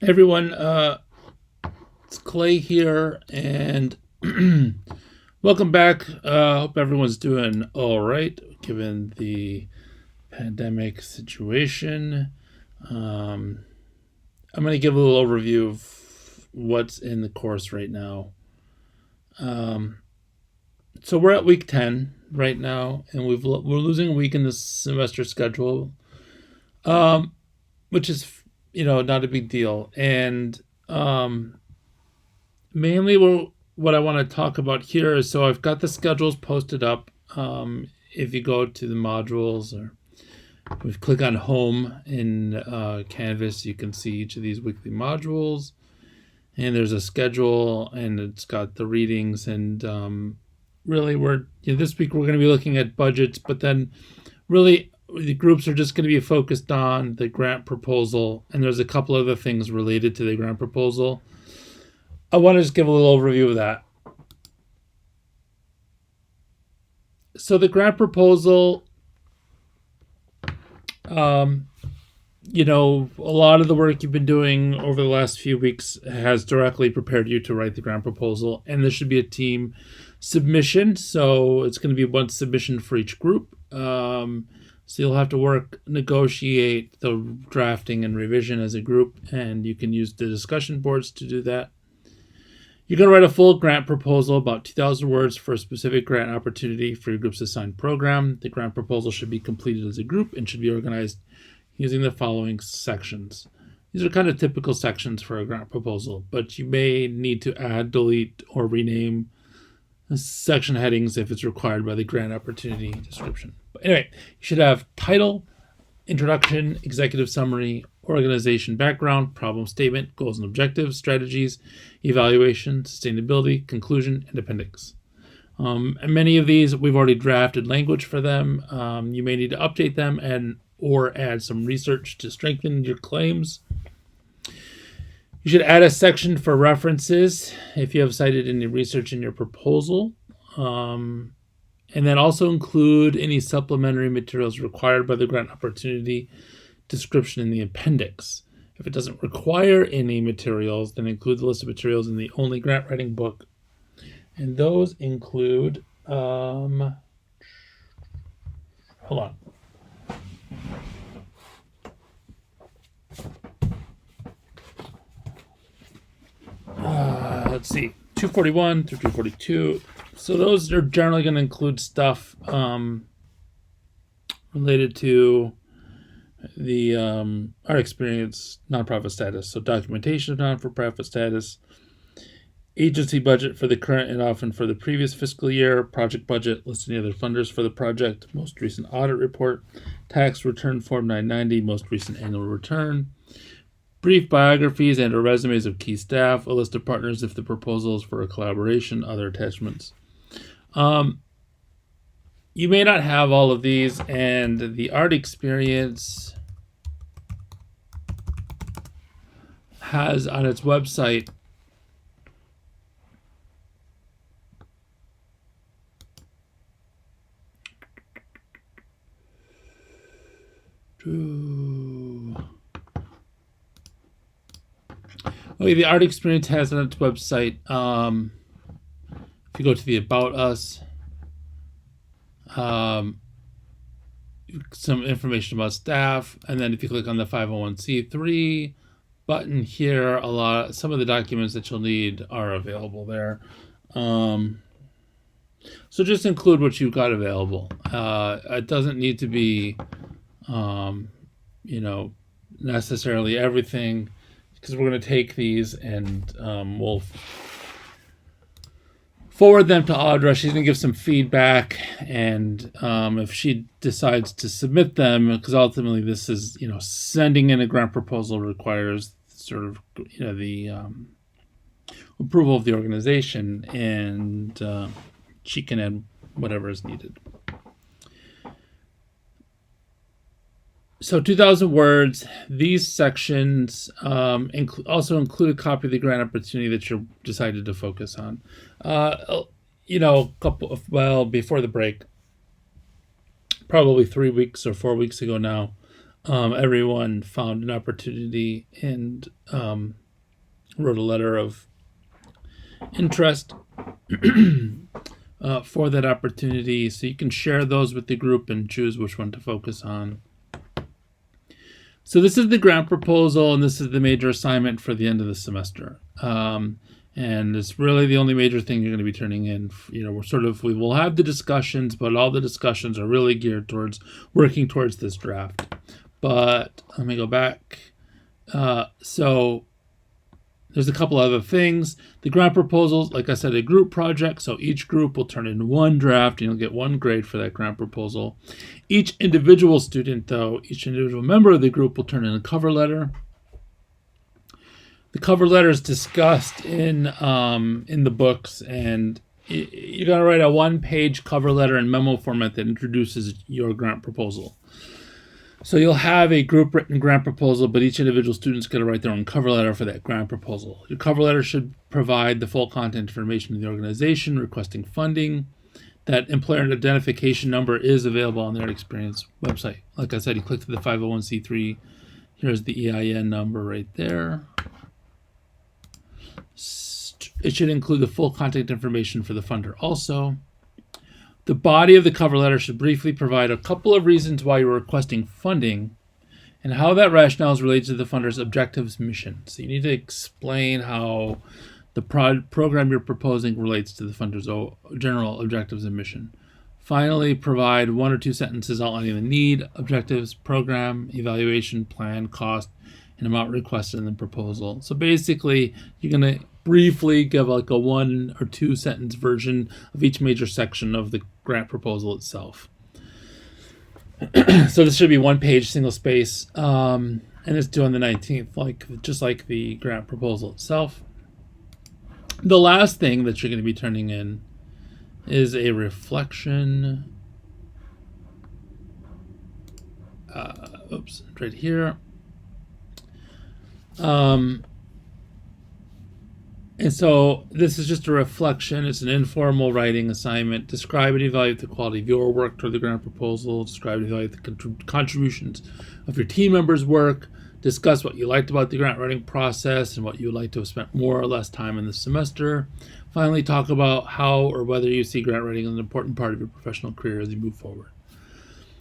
Everyone, it's Clay here, and welcome back. Hope everyone's doing all right given the pandemic situation. Um, I'm going to give a little overview of what's in the course right now. Um, so we're at week 10 right now, and we're losing a week in the semester schedule, um, which is not a big deal, and mainly what I want to talk about here is, so I've got the schedules posted up. If you go to the modules, or if you click on home in Canvas, you can see each of these weekly modules, and there's a schedule, and it's got the readings. And really, this week we're going to be looking at budgets, but then really the groups are just going to be focused on the grant proposal, and there's a couple other things related to the grant proposal. I want to just give a little overview of that. So the grant proposal, a lot of the work you've been doing over the last few weeks has directly prepared you to write the grant proposal, and there should be a team submission. So it's going to be one submission for each group. So you'll have to negotiate the drafting and revision as a group, and you can use the discussion boards to do that. You're going to write a full grant proposal, about 2,000 words, for a specific grant opportunity for your group's assigned program. The grant proposal should be completed as a group and should be organized using the following sections. These are kind of typical sections for a grant proposal, but you may need to add, delete, or rename section headings if it's required by the grant opportunity description. But anyway, you should have title, introduction, executive summary, organization background, problem statement, goals and objectives, strategies, evaluation, sustainability, conclusion, and appendix. And many of these, we've already drafted language for them. You may need to update them or add some research to strengthen your claims. You should add a section for references if you have cited any research in your proposal. And then also include any supplementary materials required by the grant opportunity description in the appendix. If it doesn't require any materials, then include the list of materials in the only grant writing book. And those include, hold on. Let's see, 241 through 242. So those are generally going to include stuff related to the art experience nonprofit status. So documentation of non-for-profit status, agency budget for the current and often for the previous fiscal year, project budget, listing other funders for the project, most recent audit report, tax return form 990, most recent annual return, brief biographies and or resumes of key staff, a list of partners if the proposal is for a collaboration, other attachments. You may not have all of these, and the art experience has on its website the art experience has on its website, if you go to the About Us, some information about staff, and then if you click on the 501c3 button here, some of the documents that you'll need are available there. So just include what you've got available. It doesn't need to be, necessarily everything, because we're going to take these and we'll forward them to Audra. She's going to give some feedback, and if she decides to submit them, because ultimately this is, sending in a grant proposal requires sort of, the approval of the organization, and she can add whatever is needed. So 2,000 words. These sections also include a copy of the grant opportunity that you're decided to focus on. Before the break, probably 3 weeks or 4 weeks ago now, everyone found an opportunity and wrote a letter of interest for that opportunity. So you can share those with the group and choose which one to focus on. So this is the grant proposal, and this is the major assignment for the end of the semester. And it's really the only major thing you're going to be turning in. We will have the discussions, but all the discussions are really geared towards working towards this draft. But let me go back. So there's a couple other things. The grant proposals, like I said, a group project. So each group will turn in one draft, and you'll get one grade for that grant proposal. Each individual student, though, each individual member of the group will turn in a cover letter. The cover letter is discussed in the books, and you're going to write a one-page cover letter in memo format that introduces your grant proposal. So you'll have a group-written grant proposal, but each individual student's going to write their own cover letter for that grant proposal. Your cover letter should provide the full content information of the organization requesting funding. That employer identification number is available on their Experience website. Like I said, you click to the 501c3. Here's the EIN number right there. It should include the full contact information for the funder also. The body of the cover letter should briefly provide a couple of reasons why you're requesting funding and how that rationale is related to the funder's objectives mission. So you need to explain how the program you're proposing relates to the funder's general objectives and mission. Finally, provide 1 or 2 sentences outlining the need, objectives, program, evaluation, plan, cost, and amount requested in the proposal. So basically, you're going to briefly give like a 1 or 2 sentence version of each major section of the grant proposal itself. So this should be 1 page, single space, and it's due on the 19th, just like the grant proposal itself. The last thing that you're going to be turning in is a reflection. Right here. And so this is just a reflection. It's an informal writing assignment. Describe and evaluate the quality of your work toward the grant proposal. Describe and evaluate the contributions of your team members' work. Discuss what you liked about the grant writing process and what you would like to have spent more or less time in the semester. Finally, talk about how or whether you see grant writing as an important part of your professional career as you move forward.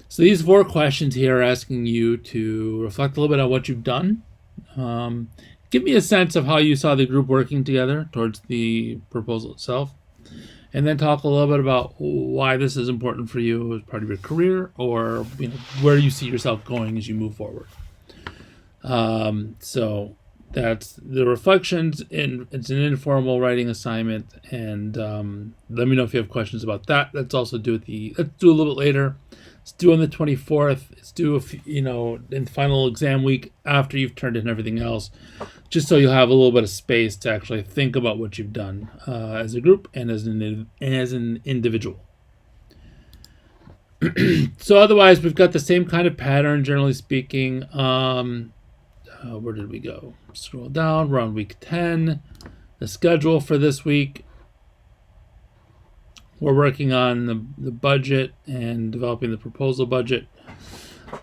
So these 4 questions here are asking you to reflect a little bit on what you've done. Give me a sense of how you saw the group working together towards the proposal itself. And then talk a little bit about why this is important for you as part of your career, or where you see yourself going as you move forward. So that's the reflections, and it's an informal writing assignment. And let me know if you have questions about that. Let's do a little bit later. It's due on the 24th. It's due, in the final exam week after you've turned in everything else, just so you'll have a little bit of space to actually think about what you've done as a group and as an individual. So otherwise, we've got the same kind of pattern, generally speaking. Where did we go? Scroll down. We're on week 10. The schedule for this week. We're working on the budget and developing the proposal budget.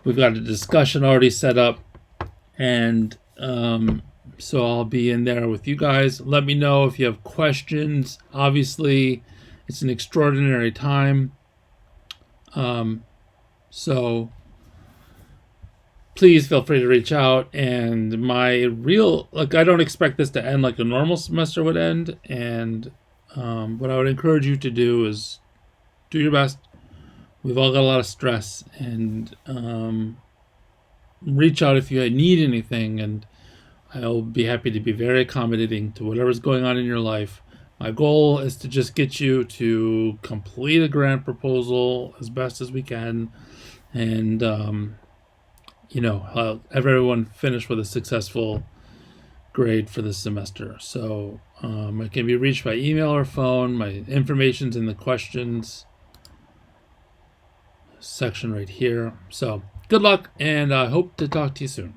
We've got a discussion already set up, and so I'll be in there with you guys. Let me know if you have questions. Obviously, it's an extraordinary time, so please feel free to reach out. And I don't expect this to end like a normal semester would end, and what I would encourage you to do is do your best. We've all got a lot of stress, and reach out if you need anything, and I'll be happy to be very accommodating to whatever's going on in your life. My goal is to just get you to complete a grant proposal as best as we can, and have everyone finish with a successful grade for this semester. So I can be reached by email or phone. My information's in the questions section right here. So good luck, and I hope to talk to you soon.